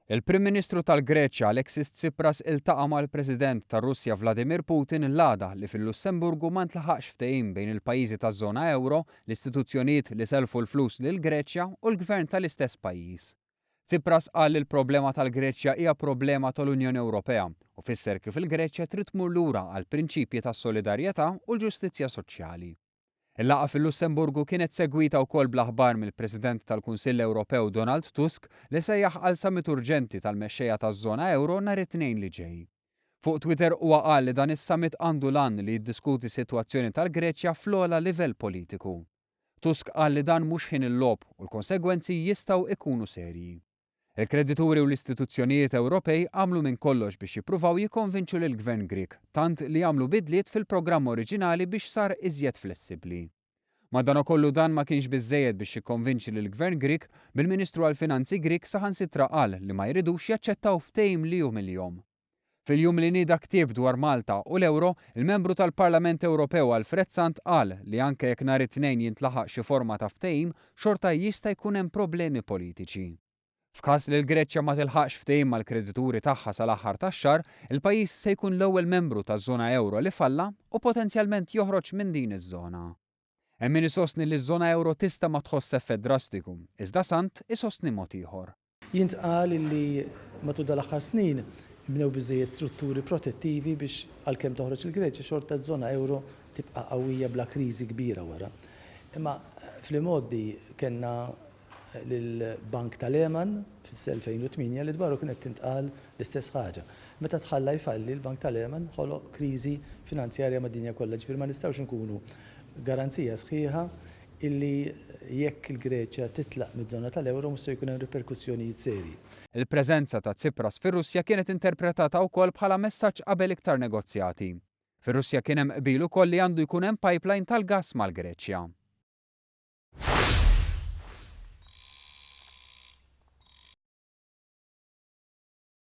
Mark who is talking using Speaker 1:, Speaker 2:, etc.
Speaker 1: Il-Prim Ministru tal-Greċja Alexis Tsipras iltaqa' mal-President tar-Russja Vladimir Putin l-għada li fil-Lussemburgu ma ntlaħaqx ftehim bejn il-pajjiżi taż-żona euro, l-istituzzjonijiet li selfu l-flus lill-Greċja u l-gvern tal-istess pajjiż. Tsipras qal li l-problema tal-Greċja hija problema tal-Unjoni Ewropea u fisser kif il-Greċja trid tmur lura għal prinċipji tas-solidarjetà u l-ġustizzja soċjali. Il-laqgħa fil-Lussemburgu kienet segwita wkoll bl-aħbar mill-President tal-Kunsill Ewropew Donald Tusk li sejjaħ għal summit urġenti tal-mexxejja taż-żona euro nhar it-Tnejn li ġej. Fuq Twitter huwa qal li dan is-summit għandu lan li jiddiskuti s-sitwazzjoni tal-Greċja fl-ogħla livell politiku. Tusk qal li dan mhux ħin il-logħob u l-konsegwenzi jistgħu jkunu serji. Il-kredituri u l-istituzzjonijiet Ewropej għamlu minn kollox biex jippruvaw jikkonvinċu lill-Gvern Grieg, tant li jagħmlu bidliet fil-programm oriġinali biex sar iżjed flessibbli. Madankollu dan ma kienx biżżejjed biex jikkonvinċi lill-Gvern Grieg bil-Ministru għall-Finanzi Grieg saħansitra qal li ma jridux jaċċettaw ftehim li hu mill-jom. Fil-jum li nieda ktieb dwar Malta u l-Ewro, il-membru tal-Parlament Ewropew Alfred Sant qal li anke jekk nhar it-Tnejn jintlaħaq xi forma ta' ftehim, xorta jista' jkun hemm problemi politiċi. F'każ li l-Greċja ma tilħaqx ftehim mal-kredituri tagħha sal-aħħar tax-xahar, il-pajjiż se jkun l-ewwel membru taż-żona euro li falla u potenzjalment joħroġ minn din iż-żona. Hemm min isostni li ż-żona euro tista' ma tħoss effett drastiku, iżda Sant isostni mod ieħor.
Speaker 2: Jintqal li matul dal-aħħar snin bnew biżżejjed strutturi protettivi biex għalkemm toħroġ il-Greċja xorta ż-żona euro tibqa' qawwija bla kriżi kbira wara. Imma fl-imoddi kellna lill-Bank ta' Lehman fis-2008 li dwaru kienet tintqal l-istess ħaġa. Meta tħalla jfalli l-Bank ta' Lehman ħoloq kriżi finanzjarja mad-dinja kollha, ġifier ma nistgħux inkunu garanzija sħiħa illi jekk il-Greċja titlaq miż-żona tal-Ewro mhux se jkun hemm riperkussjonijiet serji.
Speaker 1: Il-preżenza ta' Tsipras fir-Russja kienet interpretata wkoll bħala messaġġ qabel iktar negozjati. Fir-Russja kien hemm qbil ukoll li għandu jkun hemm pipeline tal-gass mal-Greċja.